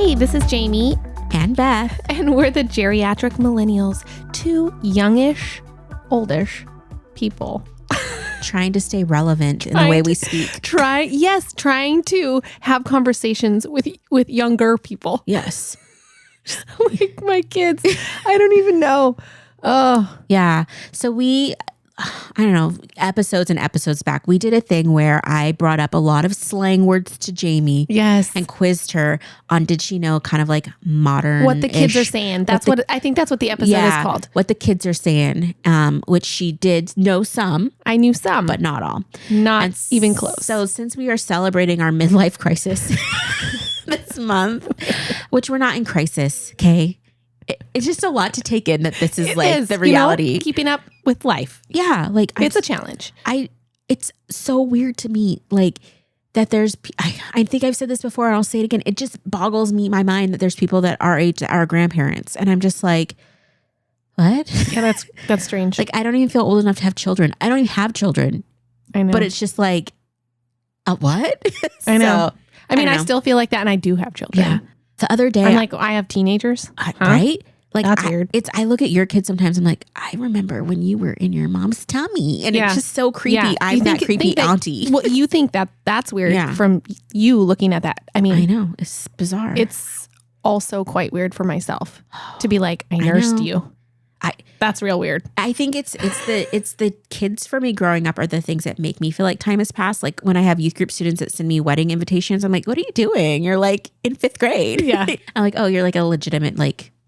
Hey, this is Jayme and Beth, and we're the Geriatric Millennials, two youngish, oldish people. Trying to stay relevant in the way we speak. Trying to have conversations with younger people. Yes. Like my kids. I don't even know. Oh. Yeah. So I don't know, episodes and episodes back, we did a thing where I brought up a lot of slang words to Jayme. Yes. And quizzed her on did she know kind of like modern. What the kids are saying. I think that's what the episode is called. What the kids are saying, which she did know some. I knew some. But not all. Not even close. So since we are celebrating our midlife crisis this month, which we're not in crisis, okay? It's just a lot to take in that this is the reality. Keeping up with life. Yeah. Like it's a challenge. It's so weird to me. Like that I think I've said this before and I'll say it again. It just boggles my mind that there's people that are age that are grandparents. And I'm just like, what? Yeah, that's strange. Like I don't even feel old enough to have children. I don't even have children. I know. But it's just like, what? I know. I still feel like that and I do have children. Yeah. The other day, I'm like, I have teenagers, right? Like that's weird. I look at your kids sometimes. I'm like, I remember when you were in your mom's tummy, and it's just so creepy. Yeah. I'm that creepy auntie. Well, you think that's weird from you looking at that. I mean, I know it's bizarre. It's also quite weird for myself to be like, I nursed you. That's real weird. I think it's the kids for me growing up are the things that make me feel like time has passed. Like when I have youth group students that send me wedding invitations, I'm like, what are you doing? You're like in 5th grade. Yeah. I'm like, oh, you're like a legitimate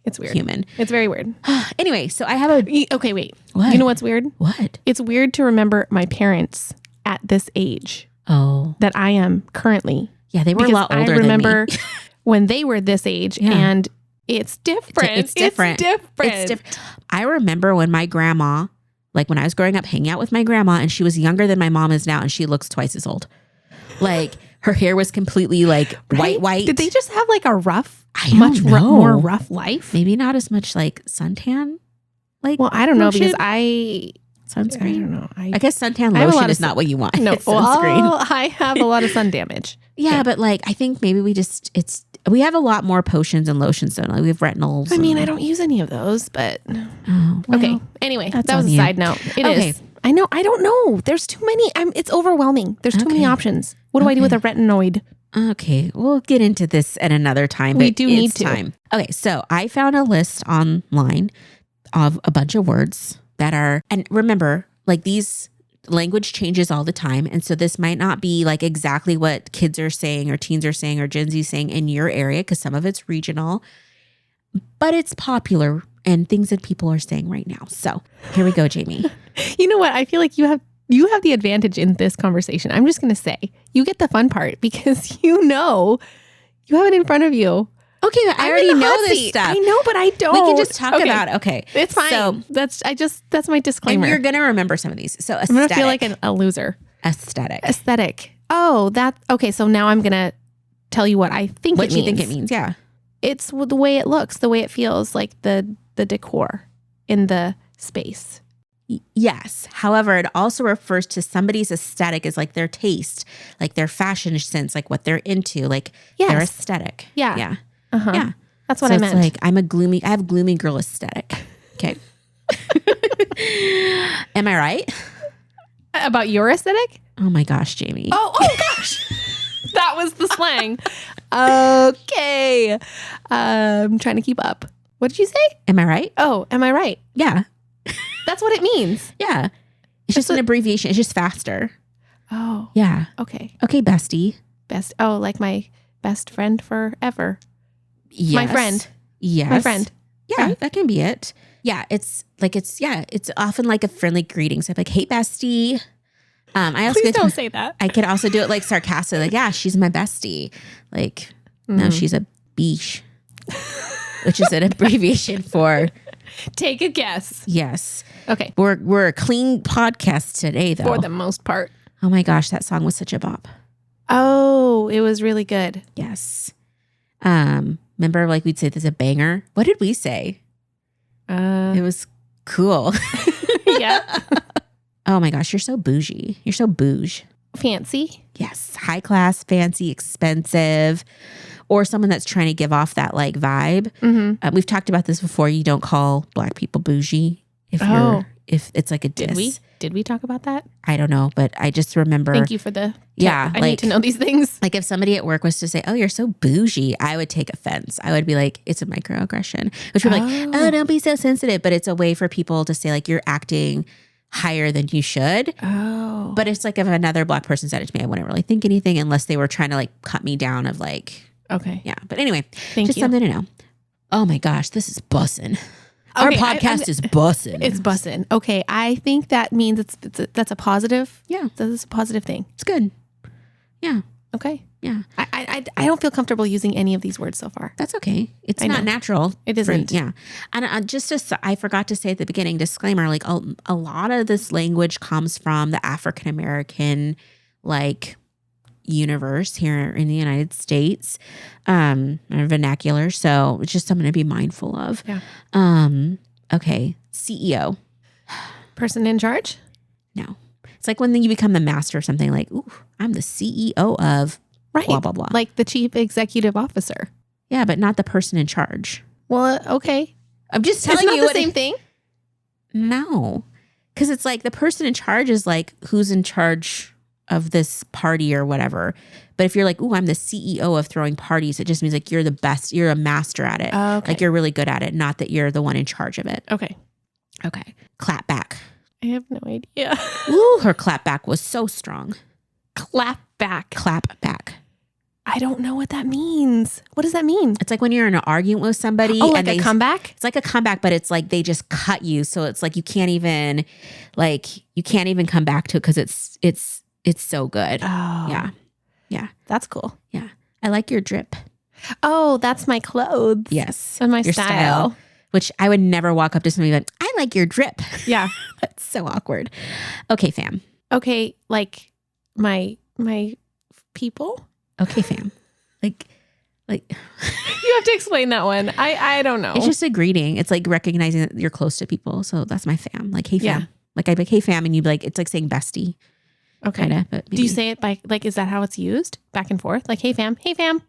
it's weird. Human. It's very weird. Anyway, so I have okay, wait. What? You know what's weird? What? It's weird to remember my parents at this age. Oh. That I am currently. Yeah, they were a lot older I remember than me. when they were this age and it's different. It's different. I remember when my grandma, like when I was growing up, hanging out with my grandma, and she was younger than my mom is now, and she looks twice as old. Like her hair was completely like white. Did they just have like a more rough life? Maybe not as much like suntan. Well, I don't know because sunscreen. I don't know. I guess suntan lotion is not what you want. No, sunscreen. I have a lot of sun damage. Yeah, but like I think maybe we have a lot more potions and lotions though. Like we have retinols. I don't use any of those, but okay. Anyway, that was a side note. It is. I know. I don't know. There's too many. It's overwhelming. There's too many options. What do I do with a retinoid? Okay, we'll get into this at another time. We do need to. Time. Okay, so I found a list online of a bunch of words that are, and remember, like these language changes all the time. And so this might not be like exactly what kids are saying or teens are saying or Gen Z saying in your area because some of it's regional, but it's popular and things that people are saying right now. So here we go, Jayme. You know what? I feel like you have the advantage in this conversation. I'm just going to say you get the fun part because you have it in front of you. Okay, but I already know this stuff. I know, but I don't. We can just talk about it. Okay. It's fine. So that's my disclaimer. And you're going to remember some of these. So aesthetic. I'm going to feel like a loser. Aesthetic. Oh, okay. So now I'm going to tell you what I think it means. What you think it means, yeah. It's the way it looks, the way it feels, like the decor in the space. Yes. However, it also refers to somebody's aesthetic as like their taste, like their fashion sense, like what they're into, like their aesthetic. Yeah. Yeah. Uh-huh. Yeah. That's what I meant. It's like I have gloomy girl aesthetic. Okay. Am I right? About your aesthetic? Oh my gosh, Jayme. Oh gosh. That was the slang. Okay. I'm trying to keep up. What did you say? Am I right? Oh, am I right? Yeah. That's what it means. Yeah. It's just an abbreviation. It's just faster. Oh. Yeah. Okay. Okay, bestie. Oh, like my best friend forever. Yes. My friend. Yes. My friend. Yeah, right? that can be it. Yeah, it's often like a friendly greeting. So I'm like, hey, bestie. Please don't say that. I could also do it like sarcastic, like, yeah, she's my bestie. Like, no, she's a beesh, which is an abbreviation for. Take a guess. Yes. Okay. We're a clean podcast today, though. For the most part. Oh my gosh, that song was such a bop. Oh, it was really good. Yes. Remember, like we'd say this is a banger. What did we say? It was cool. Yeah. Oh my gosh, you're so bougie. You're so bouge. fancy. Yes. High class, fancy, expensive, or someone that's trying to give off that like vibe. We've talked about this before. You don't call Black people bougie if it's like a diss. Did we talk about that? I don't know, but I just remember. Thank you for the tip. Yeah. I need to know these things. Like if somebody at work was to say, "Oh, you're so bougie," I would take offense. I would be like, it's a microaggression, which would be like, "Oh, don't be so sensitive." But it's a way for people to say like, you're acting higher than you should. Oh. But it's like if another Black person said it to me, I wouldn't really think anything unless they were trying to like cut me down of like, okay. Yeah. But anyway, Thank just you. something to know. Oh my gosh, this is bussin'. Our podcast is bussin'. It's bussin'. Okay. I think that means that's a positive. Yeah. That's a positive thing. It's good. Yeah. Okay. Yeah. I don't feel comfortable using any of these words so far. That's okay. It's not natural. It isn't. Yeah. And I forgot to say at the beginning, disclaimer, like a lot of this language comes from the African-American like universe here in the United States, vernacular. So it's just something to be mindful of. Yeah. Okay. CEO. Person in charge? No. It's like when you become the master of something like, ooh, I'm the CEO of blah, blah, blah. Like the chief executive officer. Yeah, but not the person in charge. Well, okay. I'm just telling you. It's not the same thing? No. Because it's like the person in charge is like, who's in charge of this party or whatever. But if you're like, ooh, I'm the CEO of throwing parties, it just means like you're the best. You're a master at it. Okay. Like you're really good at it. Not that you're the one in charge of it. Okay. Okay. Clap back. I have no idea. Ooh, her clap back was so strong. Clap back. Clap back. I don't know what that means. What does that mean? It's like when you're in an argument with somebody. Oh, like a comeback? It's like a comeback, but it's like they just cut you. So it's like you can't even come back to it because it's so good. Oh. Yeah. Yeah. That's cool. Yeah. I like your drip. Oh, that's my clothes. Yes. And my your style. Which I would never walk up to somebody like, I like your drip. Yeah. That's so awkward. Okay, fam. Okay, like my people. Okay, fam. Like you have to explain that one. I don't know. It's just a greeting. It's like recognizing that you're close to people. So that's my fam. Like, hey fam. Yeah. Like I'd be like, hey fam, and you'd be like, it's like saying bestie. Okay. Kinda, but do you say it by like, is that how it's used? Back and forth? Like, hey fam, hey fam.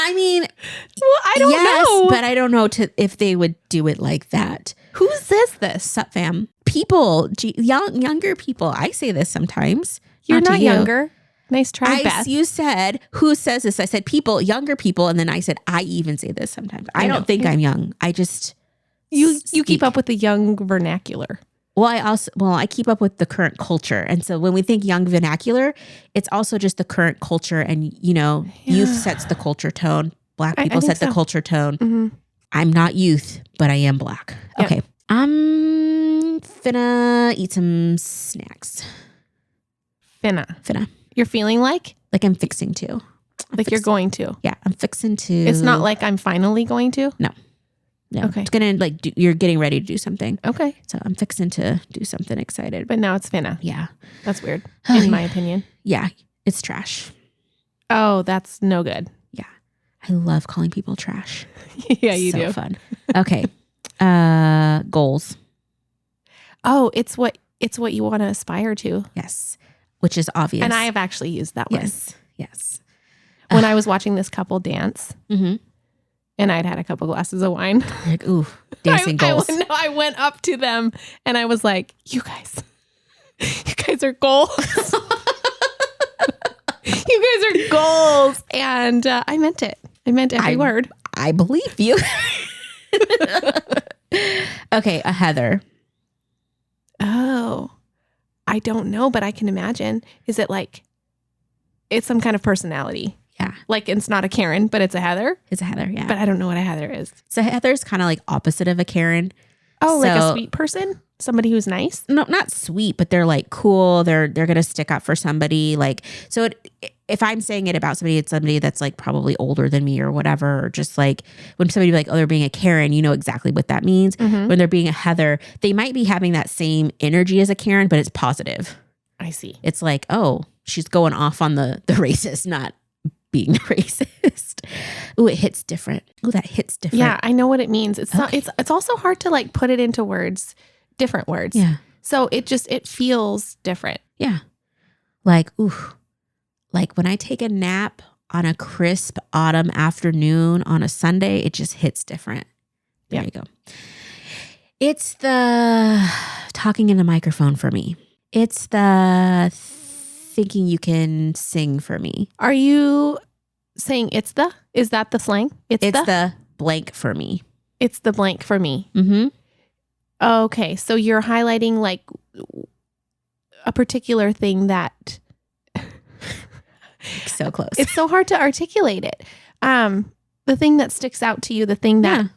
I mean, well, I don't know. But I don't know if they would do it like that. Who says this? Sup fam. People, younger people. I say this sometimes. You're not younger. Nice try, Beth. You said, who says this? I said people, younger people. And then I said, I even say this sometimes. I don't think I'm young. I just You keep up with the young vernacular. Well, I keep up with the current culture. And so when we think young vernacular, it's also just the current culture. And, youth sets the culture tone. Black people set the culture tone. Mm-hmm. I'm not youth, but I am Black. Yep. Okay. I'm finna eat some snacks. Finna. You're feeling like? Like I'm fixing to. You're going to? Yeah, I'm fixing to. It's not like I'm finally going to? No. Okay. It's gonna you're getting ready to do something. Okay. So I'm fixing to do something excited. But now it's finna. Yeah. That's weird, in my opinion. Yeah. It's trash. Oh, that's no good. Yeah. I love calling people trash. Yeah, you do. So fun. Okay. Goals. Oh, it's what you want to aspire to. Yes. Which is obvious. And I have actually used that one. Yes. When I was watching this couple dance. Mm-hmm. And I'd had a couple glasses of wine. Like, ooh, dancing goals. I went up to them and I was like, you guys are goals. You guys are goals. And I meant it. I meant every word. I believe you. Okay, a Heather. Oh, I don't know, but I can imagine. Is it like, it's some kind of personality? Yeah. Like it's not a Karen, but it's a Heather? It's a Heather, yeah. But I don't know what a Heather is. So Heather's kind of like opposite of a Karen. Oh, like a sweet person? Somebody who's nice? No, not sweet, but they're like cool. They're going to stick up for somebody. Like, so if I'm saying it about somebody, it's somebody that's like probably older than me or whatever. Or just like when somebody be like, oh, they're being a Karen, you know exactly what that means. Mm-hmm. When they're being a Heather, they might be having that same energy as a Karen, but it's positive. I see. It's like, oh, she's going off on the racist, not being racist. Ooh, it hits different. Ooh, that hits different. Yeah, I know what it means. It's not. It's also hard to like put it into words, different words. Yeah. So it feels different. Yeah. Like, ooh, like when I take a nap on a crisp autumn afternoon on a Sunday, it just hits different. There you go. It's the talking in the microphone for me. It's the thinking you can sing for me. Are you saying is that the slang? It's the blank for me. It's the blank for me. Mm-hmm. Okay. So you're highlighting like a particular thing that so close. It's so hard to articulate it. The thing that sticks out to you, the thing that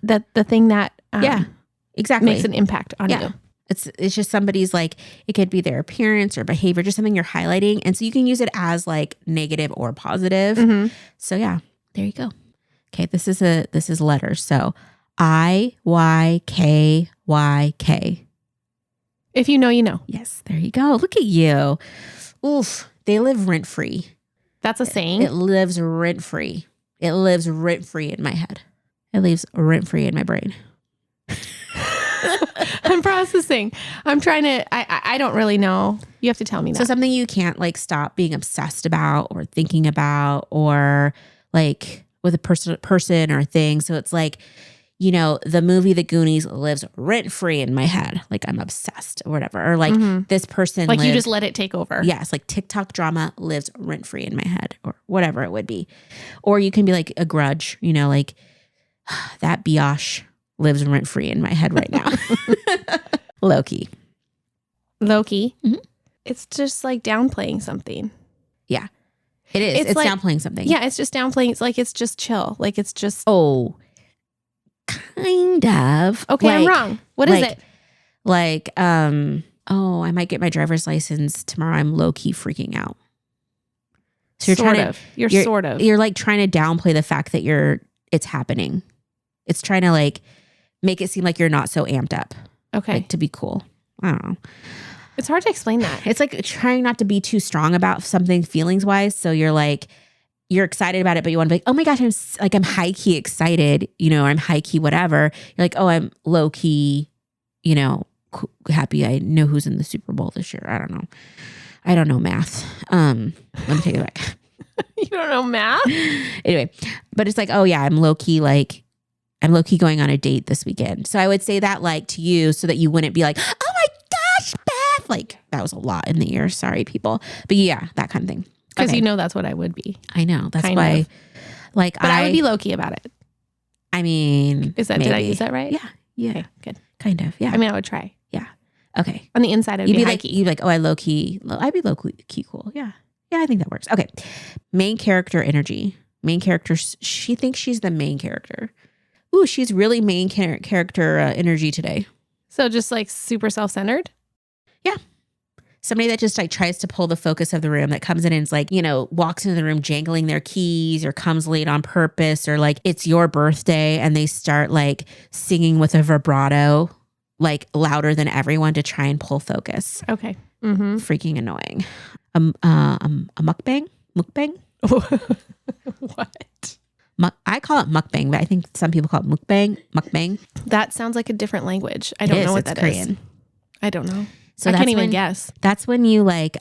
exactly makes an impact on you. It's just somebody's like, it could be their appearance or behavior, just something you're highlighting. And so you can use it as like negative or positive. Mm-hmm. So yeah, there you go. Okay. This is letters. So IYKYK. If you know, you know. Yes. There you go. Look at you. Oof. They live rent free. That's a saying. It lives rent free. It lives rent free in my head. It lives rent free in my brain. I'm processing. I'm trying to, I don't really know. You have to tell me that. So something you can't like stop being obsessed about or thinking about or like with a person or thing. So it's like, you know, the movie The Goonies lives rent free in my head. Like I'm obsessed or whatever. Or like this person like you just let it take over. Yes. Like TikTok drama lives rent free in my head or whatever it would be. Or you can be like a grudge, you know, like that biatch lives rent free in my head right now. Low-key. Mm-hmm. It's just like downplaying something. Yeah. It is. It's like, downplaying something. Yeah, it's just downplaying. It's like it's just chill. Like it's just kind of. Okay, like, I'm wrong. What is it? Like, I might get my driver's license tomorrow. I'm low-key freaking out. So you're like trying to downplay the fact that it's happening. It's trying to like make it seem like you're not so amped up. Okay. Like, to be cool. I don't know. It's hard to explain that. It's like trying not to be too strong about something feelings wise. So you're like, you're excited about it, but you want to be like, oh my gosh, I'm high key excited, you know, I'm high key whatever. You're like, oh, I'm low key, you know, happy. I know who's in the Super Bowl this year. I don't know. I don't know math. Let me take it back. You don't know math? Anyway, but it's like, oh yeah, I'm low key going on a date this weekend. So I would say that like to you so that you wouldn't be like, oh my gosh, Beth. Like that was a lot in the ear. Sorry, people. But yeah, that kind of thing. Because you know that's what I would be. I know. That's kind why of. Like but I would be low-key about it. I mean, did I use that right? Yeah. Yeah. Okay, good. Kind of. Yeah. I mean, I would try. Yeah. Okay. On the inside, I'd be high-key. You'd be like, oh, I'd be low-key cool. Yeah. Yeah, I think that works. Okay. Main character energy. Main character, she thinks she's the main character. Ooh, she's really main character energy today. So just like super self-centered? Yeah. Somebody that just like tries to pull the focus of the room, that comes in and is like, you know, walks into the room jangling their keys or comes late on purpose, or like it's your birthday and they start like singing with a vibrato, like louder than everyone to try and pull focus. Okay. Mm-hmm. Freaking annoying. A mukbang? Mukbang? What? I call it mukbang, but I think some people call it mukbang. That sounds like a different language. I don't know what that Korean. is. I don't know. So I can't even guess. That's when you like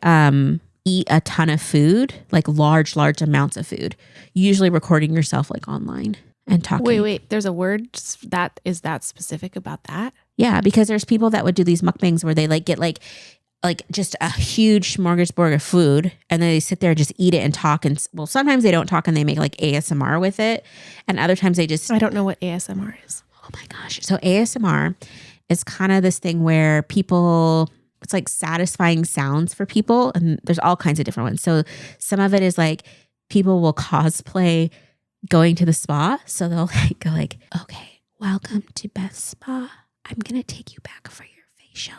eat a ton of food, like large amounts of food, usually recording yourself like online and talking. Wait. There's a word that is that specific about that? Yeah, because there's people that would do these mukbangs where they like get like just a huge smorgasbord of food and then they sit there and just eat it and talk. And well, sometimes they don't talk and they make like ASMR with it. And other times they just... I don't know what ASMR is. Oh my gosh. So ASMR is kind of this thing where people... It's like satisfying sounds for people. And there's all kinds of different ones. So some of it is like people will cosplay going to the spa. So they'll like go like, okay, welcome to Beth's Spa. I'm going to take you back for your facial.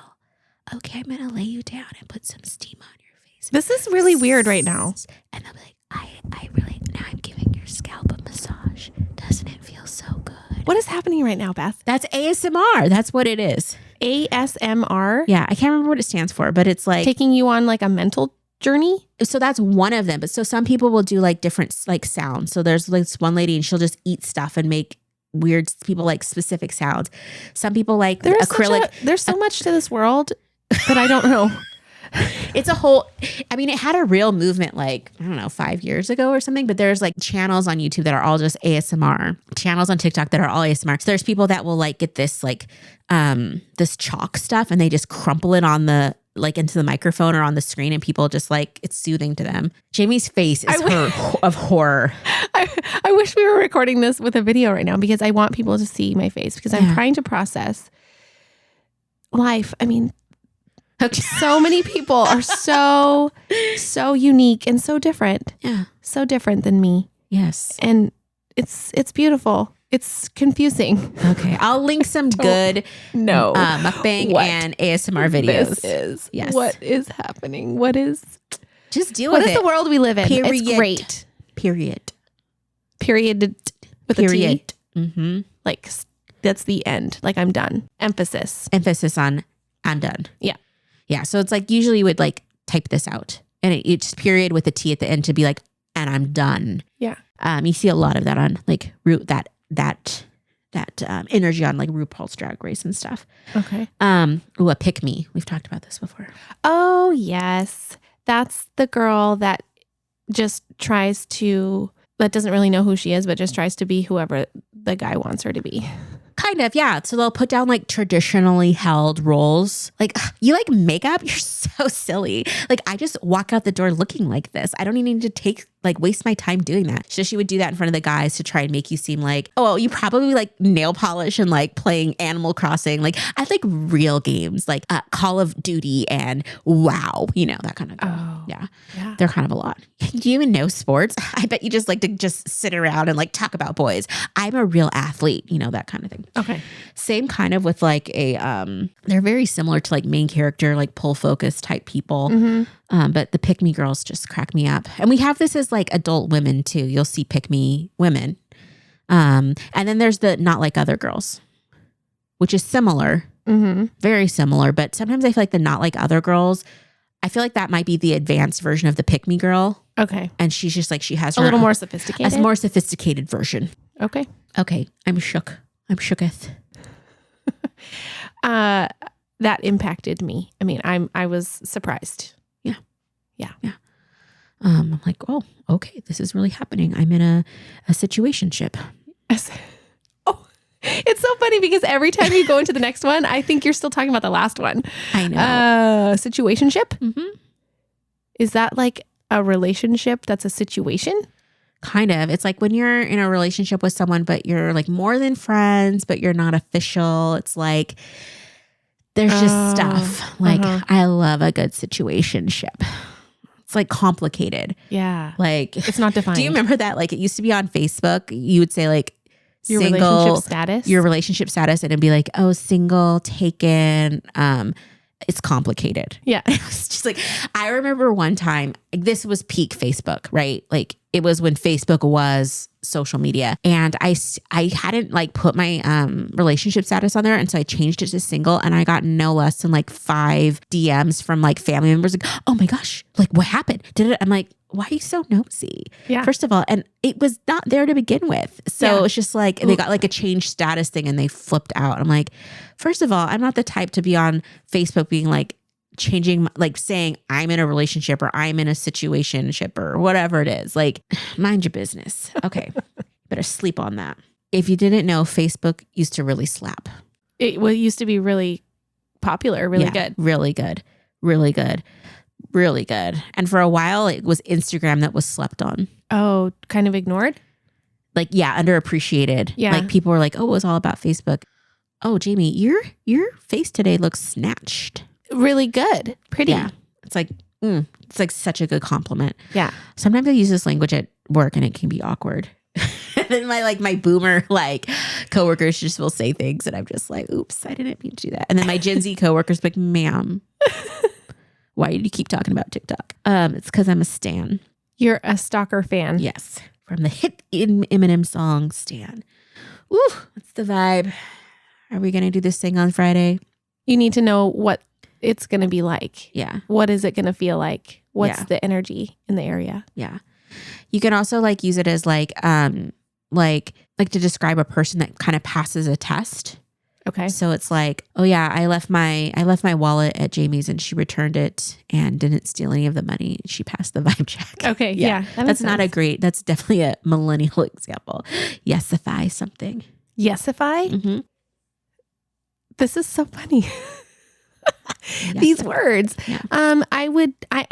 Okay, I'm going to lay you down and put some steam on your face. This is really weird right now. And they'll be like, I really, now I'm giving your scalp a massage. Doesn't it feel so good? What is happening right now, Beth? That's ASMR. That's what it is. ASMR? Yeah, I can't remember what it stands for, but it's like... Taking you on like a mental journey? So that's one of them. But so some people will do like different like sounds. So there's like this one lady and she'll just eat stuff and make weird people like specific sounds. Some people like acrylic. There's so much to this world that I don't know. It's a whole, I mean, it had a real movement like, I don't know, 5 years ago or something, but there's like channels on YouTube that are all just ASMR, channels on TikTok that are all ASMR. So there's people that will like get this like, this chalk stuff and they just crumple it on the, like into the microphone or on the screen and people just like, it's soothing to them. Jayme's face is of horror. I wish we were recording this with a video right now because I want people to see my face because I'm trying to process life. I mean, so many people are so unique and so different. Yeah. So different than me. Yes. And it's beautiful. It's confusing. Okay. I'll link some good mukbang and ASMR videos. What is happening? What is just deal with it. What is the world we live in? Period. It's great. Period. With a T. Mm-hmm. Like that's the end. Like I'm done. Emphasis on I'm done. Yeah. Yeah. So it's like usually you would like type this out and it's period with a T at the end to be like, and I'm done. Yeah. You see a lot of that on like that energy on like RuPaul's Drag Race and stuff. Okay. A pick me. We've talked about this before. Oh yes. That's the girl that just that doesn't really know who she is, but just tries to be whoever the guy wants her to be. Kind of, yeah. So they'll put down like traditionally held roles. Like, you like makeup? You're so silly. Like, I just walk out the door looking like this. I don't even need to waste my time doing that. So she would do that in front of the guys to try and make you seem like, oh, well, you probably like nail polish and like playing Animal Crossing. Like, I like real games like Call of Duty and WoW, that kind of thing. Oh, yeah. They're kind of a lot. Do you even know sports? I bet you just like to just sit around and like talk about boys. I'm a real athlete, that kind of thing. Okay. Same kind of with like they're very similar to like main character, like pull focus type people. Mm-hmm. But the pick me girls just crack me up. And we have this as like adult women too. You'll see pick me women. And then there's the not like other girls, which is similar, very similar. But sometimes I feel like the not like other girls, I feel like that might be the advanced version of the pick me girl. Okay. And she's just like, she has a little more sophisticated. A more sophisticated version. Okay. Okay. I'm shook. I'm shooketh. That impacted me. I mean, I was surprised. Yeah. I'm like, oh, okay, this is really happening. I'm in a situationship. Oh, it's so funny because every time you go into the next one, I think you're still talking about the last one. I know. Situationship? Mm-hmm. Is that like a relationship that's a situation? Kind of. It's like when you're in a relationship with someone, but you're like more than friends, but you're not official. It's like there's just stuff. Like I love a good situationship. It's like complicated. Yeah. Like it's not defined. Do you remember that? Like it used to be on Facebook. You would say like your single, relationship status, and it'd be like, oh, single, taken. It's complicated. Yeah. It was just like, I remember one time, this was peak Facebook, right? Like it was when Facebook was social media and I hadn't like put my relationship status on there. And so I changed it to single and I got no less than like 5 DMs from like family members like, oh my gosh, like what happened? I'm like, why are you so nosy? Yeah. First of all, and it was not there to begin with. So it's just like, they got like a change status thing and they flipped out. I'm like, first of all, I'm not the type to be on Facebook being like changing, like saying I'm in a relationship or I'm in a situationship or whatever it is. Like, mind your business. Okay. Better sleep on that. If you didn't know, Facebook used to really slap. It used to be really popular, really good. Really good. Really good. Really good. And for a while, it was Instagram that was slept on. Oh, kind of ignored? Like, yeah, underappreciated. Yeah. Like people were like, oh, it was all about Facebook. Oh, Jayme, your face today looks snatched. Really good. Pretty. Yeah. It's like such a good compliment. Yeah. Sometimes I use this language at work and it can be awkward. And then my boomer coworkers just will say things and I'm just like, oops, I didn't mean to do that. And then my Gen Z coworkers like, ma'am, why did you keep talking about TikTok? It's because I'm a stan. You're a stalker fan. Yes. From the hit Eminem song, Stan. Ooh, what's the vibe? Are we going to do this thing on Friday? You need to know what it's going to be like. Yeah. What is it going to feel like? What's the energy in the area? Yeah. You can also like use it as like to describe a person that kind of passes a test. Okay. So it's like, oh yeah, I left my wallet at Jayme's and she returned it and didn't steal any of the money. She passed the vibe check. Okay. Yeah. That's not that's definitely a millennial example. Yesify something. Yesify? Mm-hmm. This is so funny. These words. Yeah. I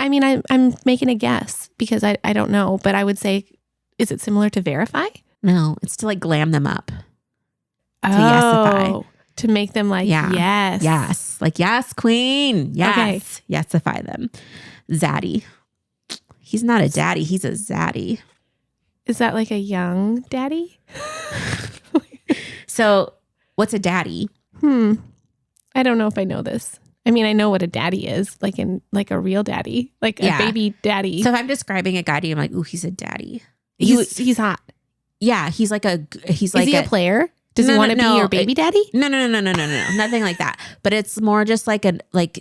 mean, I'm making a guess because I don't know, but I would say, is it similar to verify? No, it's to like glam them up. To yesify. To make them like, yes. Yes. Like, yes, queen. Yes. Okay. Yesify them. Zaddy. He's not a daddy. He's a zaddy. Is that like a young daddy? So what's a daddy? I don't know if I know this. I mean, I know what a daddy is, like a real daddy, like a baby daddy. So if I'm describing a guy to you, I'm like, ooh, he's a daddy. He's hot. Yeah. He's like a player? Does he want to be your baby daddy? No. Nothing like that. But it's more just like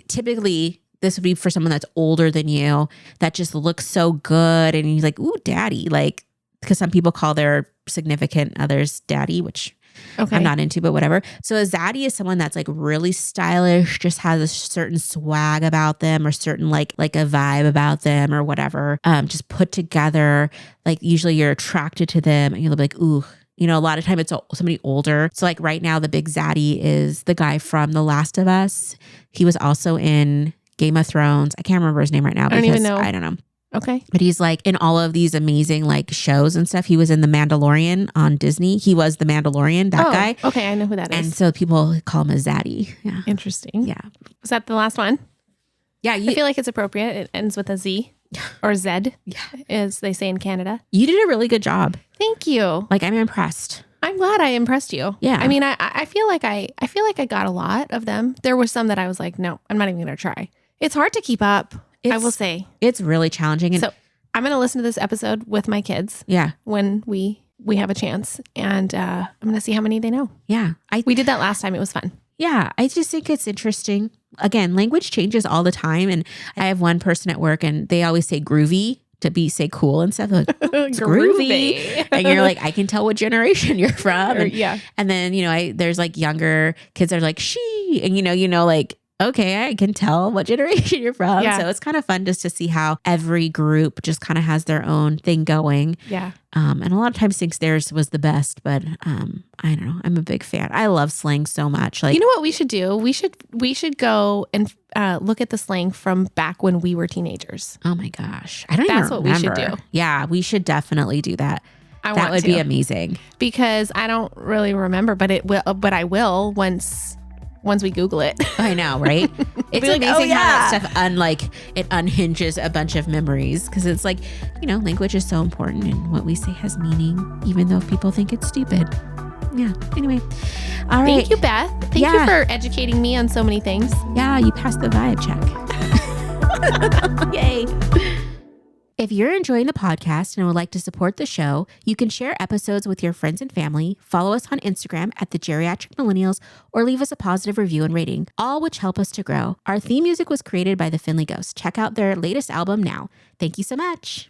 typically this would be for someone that's older than you that just looks so good. And he's like, ooh, daddy. Like, because some people call their significant others daddy, which I'm not into, but whatever. So a zaddy is someone that's like really stylish, just has a certain swag about them or certain like a vibe about them or whatever. Just put together. Like usually you're attracted to them and you'll be like, ooh. You know, a lot of time it's somebody older. So like right now, the big zaddy is the guy from The Last of Us. He was also in Game of Thrones. I can't remember his name right now. I don't even know. I don't know. Okay. But he's like in all of these amazing like shows and stuff. He was in The Mandalorian on Disney. He was the Mandalorian, that guy. Okay, I know who that is. And so people call him a zaddy. Yeah. Interesting. Yeah. Was that the last one? Yeah. I feel like it's appropriate. It ends with a Z or Z, as they say in Canada. You did a really good job. Thank you. Like, I'm impressed. I'm glad I impressed you. Yeah. I mean, I feel like I got a lot of them. There were some that I was like, no, I'm not even going to try. It's hard to keep up. I will say it's really challenging. And so I'm going to listen to this episode with my kids. Yeah. When we have a chance, and I'm going to see how many they know. Yeah. We did that last time. It was fun. Yeah. I just think it's interesting. Again, language changes all the time. And I have one person at work and they always say groovy to say cool and stuff. Like, oh, it's groovy. And you're like, I can tell what generation you're from. And, and then, you know, there's like younger kids that are like, she, and you know, like, okay, I can tell what generation you're from. Yeah. So it's kind of fun just to see how every group just kind of has their own thing going. Yeah. And a lot of times thinks theirs was the best, but I don't know. I'm a big fan. I love slang so much. Like, you know what we should do? We should go and look at the slang from back when we were teenagers. Oh my gosh. I don't even remember. That's what we should do. Yeah, we should definitely do that. That would be amazing. Because I don't really remember, but I will once we Google it. I know, right? It's amazing how that stuff it unhinges a bunch of memories, because it's like, you know, language is so important and what we say has meaning, even though people think it's stupid. Yeah. Anyway. All right. Thank you, Beth. Thank you for educating me on so many things. Yeah, you passed the vibe check. Yay. If you're enjoying the podcast and would like to support the show, you can share episodes with your friends and family, follow us on Instagram at the Geriatric Millennials, or leave us a positive review and rating, all which help us to grow. Our theme music was created by the Finley Ghost. Check out their latest album now. Thank you so much.